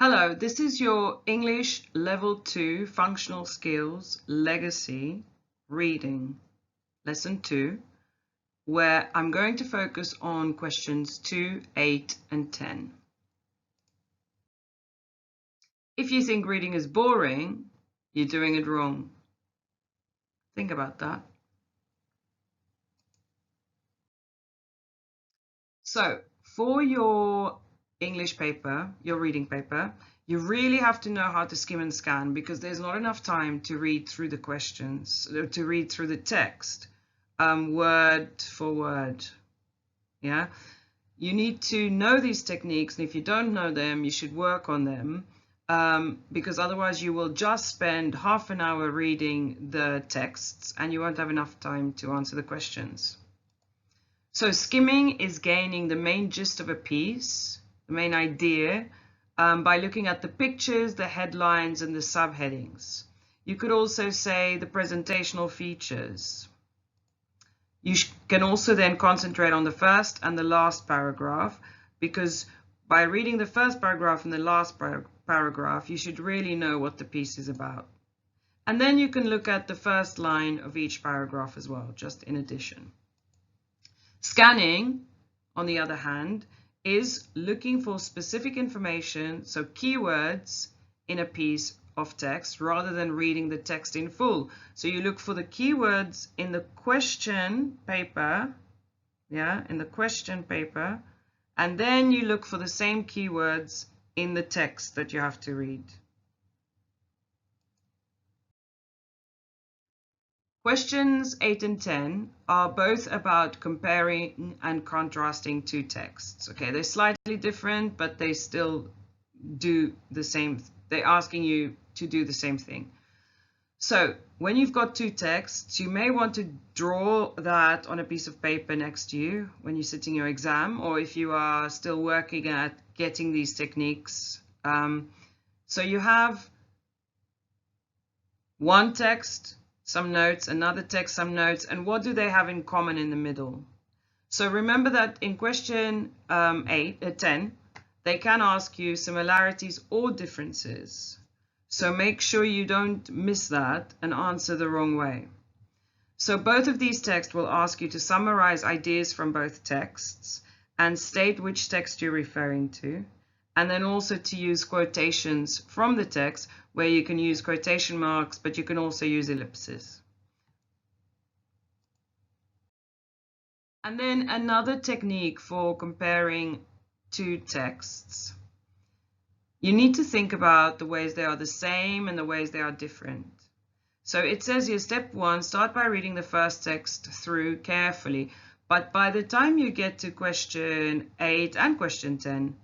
Hello, this is your English Level 2 Functional Skills Legacy Reading, Lesson 2, where I'm going to focus on questions 2, 8, and 10. If you think reading is boring, you're doing it wrong. Think about that. So, for your English paper, your reading paper, you really have to know how to skim and scan because there's not enough time to read through the questions, to read through the text, word for word. Yeah, you need to know these techniques, and if you don't know them, you should work on them because otherwise you will just spend half an hour reading the texts and you won't have enough time to answer the questions. So skimming is gaining the main gist of a piece, the main idea, by looking at the pictures, the headlines, and the subheadings. You could also say the presentational features. You can also then concentrate on the first and the last paragraph, because by reading the first paragraph and the last paragraph, you should really know what the piece is about. And then you can look at the first line of each paragraph as well, just in addition. Scanning, on the other hand, is looking for specific information, so keywords in a piece of text rather than reading the text in full. So you look for the keywords in the question paper, in the question paper, and then you look for the same keywords in the text that you have to read. Questions 8 and 10 are both about comparing and contrasting two texts. Okay, they're slightly different, but they still do the same. They're asking you to do the same thing. So when you've got two texts, you may want to draw that on a piece of paper next to you when you're sitting your exam, or if you are still working at getting these techniques. So you have one text, some notes, another text, some notes, and what do they have in common in the middle? So remember that in question 10, they can ask you similarities or differences. So make sure you don't miss that and answer the wrong way. So both of these texts will ask you to summarize ideas from both texts and state which text you're referring to, and then also to use quotations from the text where you can use quotation marks, but you can also use ellipses. And then another technique for comparing two texts. You need to think about the ways they are the same and the ways they are different. So it says here, step 1, start by reading the first text through carefully. But by the time you get to question 8 and question 10,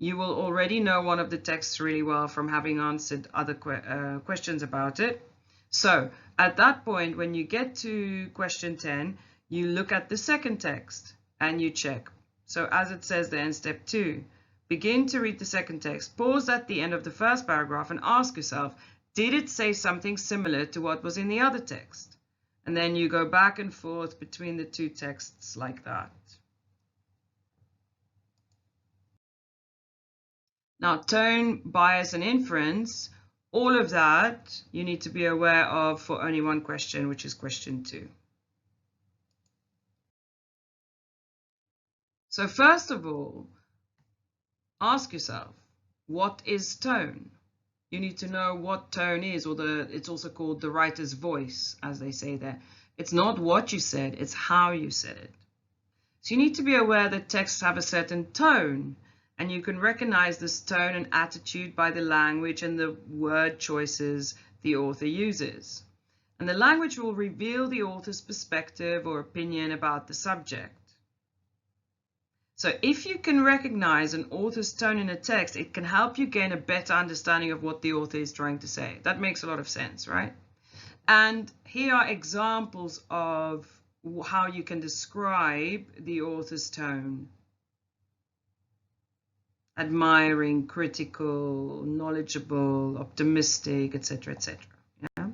you will already know one of the texts really well from having answered other questions about it. So at that point, when you get to question 10, you look at the second text and you check. So as it says there in step 2, begin to read the second text, pause at the end of the first paragraph and ask yourself, did it say something similar to what was in the other text? And then you go back and forth between the two texts like that. Now, tone, bias, and inference, all of that you need to be aware of for only one question, which is question 2. So first of all, ask yourself, what is tone? You need to know what tone is, or it's also called the writer's voice, as they say there. It's not what you said, it's how you said it. So you need to be aware that texts have a certain tone, and you can recognize this tone and attitude by the language and the word choices the author uses. And the language will reveal the author's perspective or opinion about the subject. So if you can recognize an author's tone in a text, it can help you gain a better understanding of what the author is trying to say. That makes a lot of sense, right? And here are examples of how you can describe the author's tone. Admiring, critical, knowledgeable, optimistic, etc., etc. Yeah?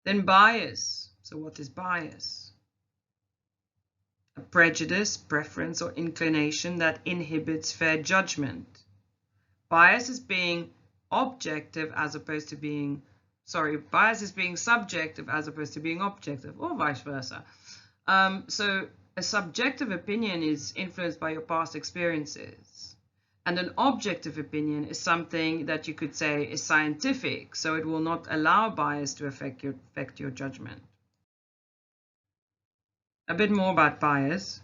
Then bias. So what is bias? A prejudice, preference, or inclination that inhibits fair judgment. Bias is being objective as opposed to being, bias is being subjective as opposed to being objective, or vice versa. So a subjective opinion is influenced by your past experiences. And an objective opinion is something that you could say is scientific, so it will not allow bias to affect your judgment. A bit more about bias.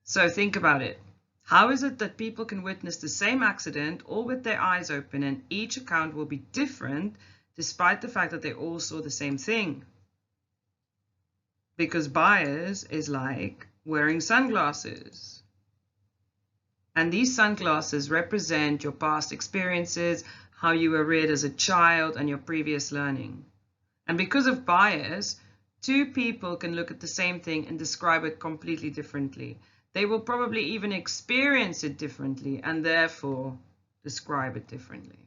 So think about it. How is it that people can witness the same accident all with their eyes open, and each account will be different despite the fact that they all saw the same thing? Because bias is like wearing sunglasses. And these sunglasses represent your past experiences, how you were reared as a child, and your previous learning. And because of bias, two people can look at the same thing and describe it completely differently. They will probably even experience it differently and therefore describe it differently.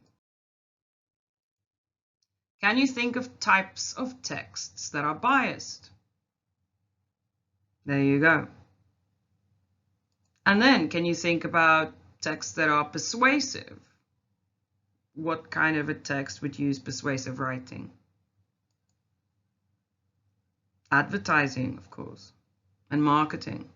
Can you think of types of texts that are biased? There you go. And then can you think about texts that are persuasive? What kind of a text would use persuasive writing? Advertising, of course, and marketing.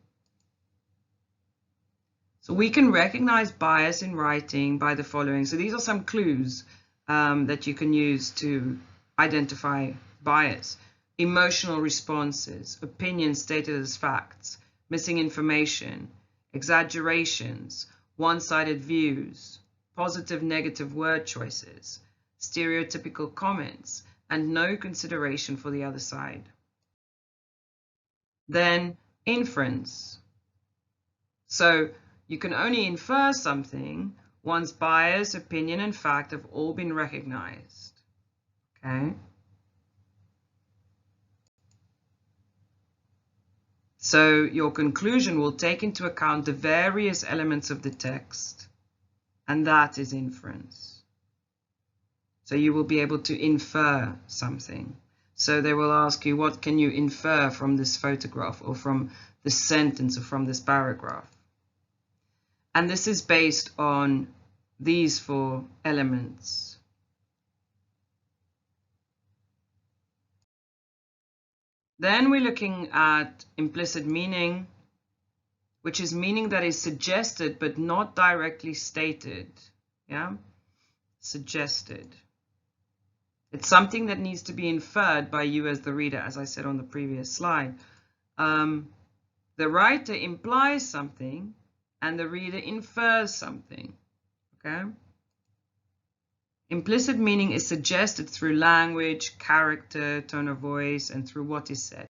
So we can recognize bias in writing by the following. So these are some clues that you can use to identify bias. Emotional responses, opinions stated as facts, missing information, exaggerations, one-sided views, positive, negative word choices, stereotypical comments, and no consideration for the other side. Then inference. So you can only infer something once bias, opinion, and fact have all been recognized. Okay? So your conclusion will take into account the various elements of the text, and that is inference. So you will be able to infer something. So they will ask you, what can you infer from this photograph, or from this sentence, or from this paragraph? And this is based on these 4 elements. Then we're looking at implicit meaning, which is meaning that is suggested but not directly stated. Yeah, suggested. It's something that needs to be inferred by you as the reader, as I said on the previous slide. The writer implies something and the reader infers something. Okay? Implicit meaning is suggested through language, character, tone of voice, and through what is said.